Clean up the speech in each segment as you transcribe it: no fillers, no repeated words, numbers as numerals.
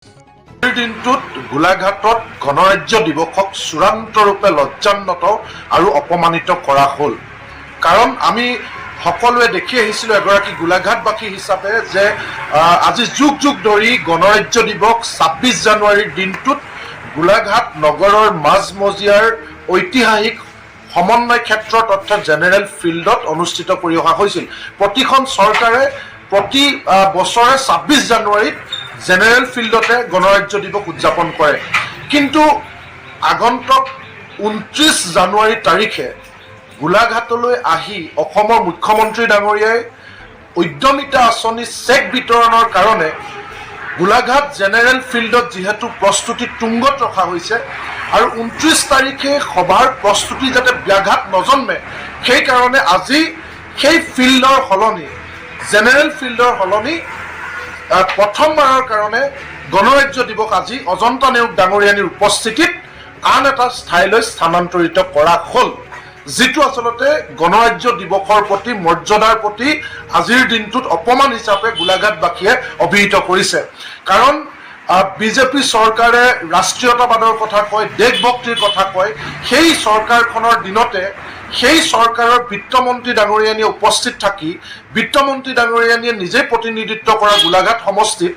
দিনটোত গোলাঘাটত গণৰাজ্য দিৱসক চূড়ান্তৰূপে লজ্জান্বিত আৰু অপমানিত কৰা হ'ল। কাৰণ আমি সকলোৱে দেখি আহিছিলোঁ এগৰাকী গোলাঘাটবাসী হিচাপে যে আজি যুগ যুগ ধৰি গণৰাজ্য দিৱস ২৬ জানুৱাৰীৰ দিনটোত গোলাঘাট নগৰৰ মাজমজিয়াৰ ঐতিহাসিক সমন্বয় ক্ষেত্ৰত অৰ্থাৎ জেনেৰেল ফিল্ডত অনুষ্ঠিত কৰি অহা হৈছিল। প্ৰতিখন চৰকাৰে প্ৰতি বছৰে ২৬ জানুৱাৰীত জেনেৰেল ফিল্ডতে গণৰাজ্য দিৱস উদযাপন কৰে। কিন্তু আগন্তুক ২৯ জানুৱাৰী তাৰিখে গোলাঘাটলৈ আহি অসমৰ মুখ্যমন্ত্ৰী ডাঙৰীয়াই উদ্যমিতা আঁচনি চেক বিতৰণৰ কাৰণে গোলাঘাট জেনেৰেল ফিল্ডত যিহেতু প্ৰস্তুতি তুংগত ৰখা হৈছে আৰু ২৯ তাৰিখে সভাৰ প্ৰস্তুতি যাতে ব্যাঘাত নজন্মে সেইকাৰণে আজি সেই ফিল্ডৰ সলনি জেনেৰেল ফিল্ডৰ সলনি প্ৰথমবাৰৰ কাৰণে গণৰাজ্য দিৱস আজি অজন্তা নেওগ ডাঙৰীয়ানীৰ উপস্থিতিত আন এটা ঠাইলৈ স্থানান্তৰিত কৰা হ'ল, যিটো আচলতে গণৰাজ্য দিৱসৰ প্ৰতি মৰ্যাদাৰ প্ৰতি আজিৰ দিনটোত অপমান হিচাপে গোলাঘাটবাসীয়ে অভিহিত কৰিছে। কাৰণ বিজেপি চৰকাৰে ৰাষ্ট্ৰীয়তাবাদৰ কথা কয়, দেশভক্তিৰ কথা কয়, সেই চৰকাৰখনৰ দিনতে সেই চৰকাৰৰ বিত্তমন্ত্ৰী ডাঙৰীয়ানীয়ে উপস্থিত থাকি বিত্তমন্ত্ৰী ডাঙৰীয়ানীয়ে নিজে প্ৰতিনিধিত্ব কৰা গোলাঘাট সমষ্টিত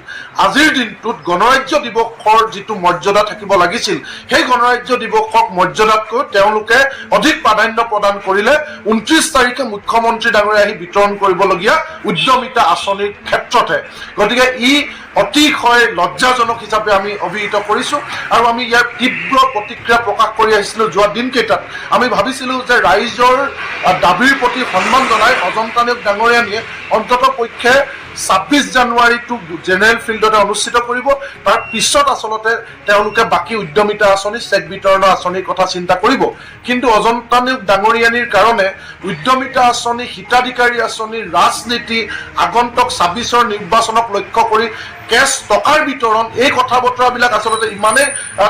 আজিৰ দিনটোত গণৰাজ্য দিৱসৰ যিটো মৰ্যাদা থাকিব লাগিছিল সেই গণৰাজ্য দিৱসক মৰ্যাদাতকৈ তেওঁলোকে অধিক প্ৰাধান্য প্ৰদান কৰিলে ২৯ তাৰিখে মুখ্যমন্ত্ৰী ডাঙৰীয়া আহি বিতৰণ কৰিবলগীয়া উদ্যমিতা আঁচনিৰ ক্ষেত্ৰতে। গতিকে ই অতিশয় লজ্জাজনক হিচাপে আমি অভিহিত কৰিছোঁ আৰু আমি ইয়াৰ তীব্ৰ প্ৰতিক্ৰিয়া প্ৰকাশ কৰি আহিছিলোঁ। যোৱা দিনকেইটাত আমি ভাবিছিলোঁ যে ৰাইজৰ দাবীৰ প্ৰতি সন্মান জনাই অজন্তা নেওগ ডাঙৰীয়ানীয়ে অন্ততঃ পক্ষে ২৬ জানুৱাৰীটো জেনেৰেল ফিল্ডতে অনুষ্ঠিত কৰিব, তাৰ পিছত আচলতে তেওঁলোকে বাকী উদ্যমিতা আঁচনি চেক বিতৰণৰ আঁচনিৰ কথা চিন্তা কৰিব। কিন্তু অজন্তা নেওগ ডাঙৰীয়ানীৰ কাৰণে উদ্যমিতা আঁচনি, হিতাধিকাৰী আঁচনি, ৰাজনীতি, আগন্তুক ২৬ৰ নিৰ্বাচনক লক্ষ্য কৰি কেছ টকাৰ বিতৰণ, এই কথা বতৰাবিলাক আচলতে ইমানেই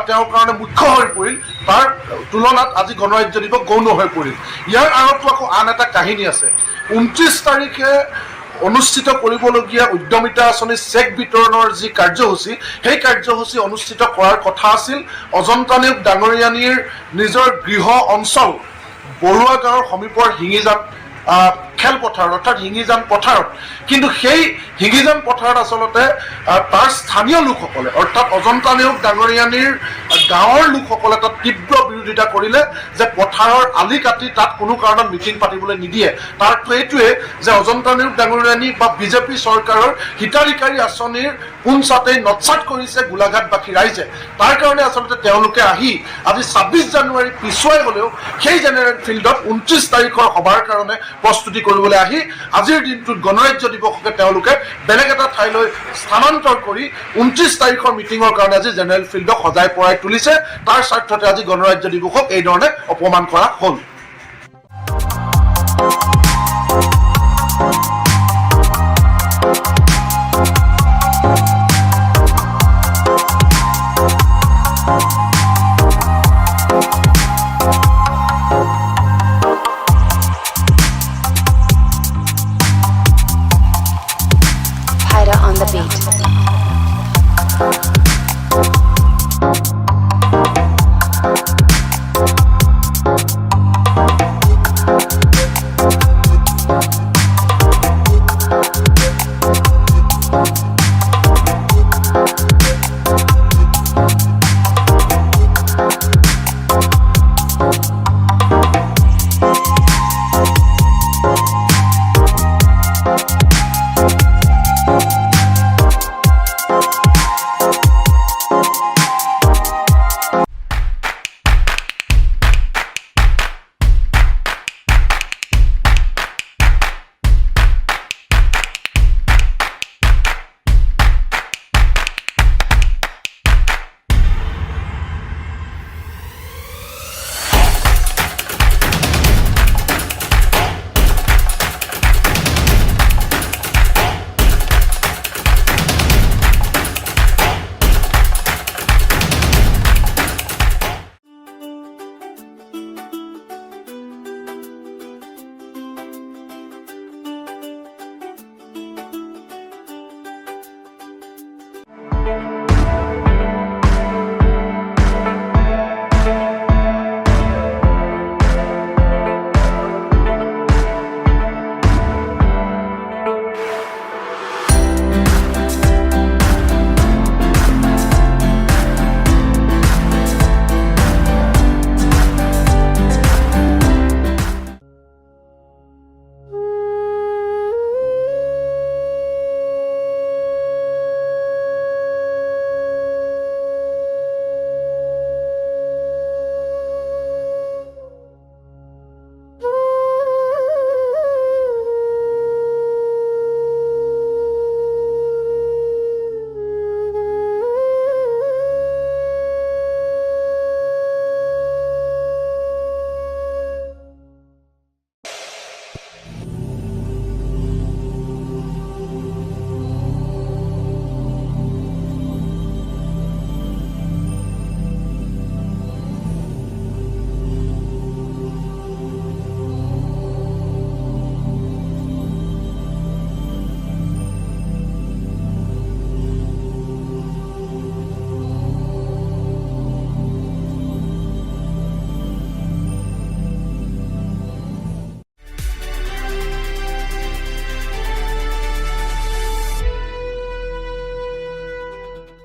তেওঁৰ কাৰণে মুখ্য হৈ পৰিল, তাৰ তুলনাত আজি গণৰাজ্য দিৱস গৌণ হৈ পৰিল। ইয়াৰ আঁৰতো আকৌ আন এটা কাহিনী আছে। ২৯ তাৰিখে অনুষ্ঠিত কৰিবলগীয়া উদ্যমিতা আঁচনি চেক বিতৰণৰ যি কাৰ্যসূচী সেই কাৰ্যসূচী অনুষ্ঠিত কৰাৰ কথা আছিল অজন্তা নেওগ ডাঙৰীয়ানীৰ নিজৰ গৃহ অঞ্চল বৰুৱা গাঁৱৰ সমীপৰ হিঙিজান খেলপথাৰত অৰ্থাৎ হিঙিজান পথাৰত। কিন্তু সেই হিঙিজান পথাৰত আচলতে তাৰ স্থানীয় লোকসকলে অৰ্থাৎ অজন্তা নেওগ ডাঙৰীয়ানীৰ গাঁৱৰ লোকসকলে তাত তীব্ৰ বিৰোধিতা কৰিলে যে পথাৰৰ আলি কাটি তাত কোনো কাৰণত মিটিং পাতিবলৈ নিদিয়ে। তাৰ অৰ্থ এইটোৱে যে অজন্তা নেওগ ডাঙৰীয়ানী বা বিজেপি চৰকাৰৰ হিতাধিকাৰী আঁচনিৰ পোনছাতেই নৎসাত কৰিছে গোলাঘাটবাসী ৰাইজে। তাৰ কাৰণে আচলতে তেওঁলোকে আহি আজি ২৬ জানুৱাৰী পিছুৱাই হ'লেও সেই জেনেৰেল ফিল্ডত ২৯ তাৰিখৰ সভাৰ কাৰণে প্ৰস্তুতি কৰিবলৈ আহি আজিৰ দিনটোত গণৰাজ্য দিৱসকে তেওঁলোকে বেলেগ এটা ঠাইলৈ স্থানান্তৰ কৰি ২৯ তাৰিখৰ মিটিঙৰ কাৰণে আজি জেনেৰেল ফিল্ডক সজাই পৰাই তুলিছে। তাৰ স্বাৰ্থতে আজি গণৰাজ্য দিৱসক এই ধৰণে অপমান কৰা হ'ল।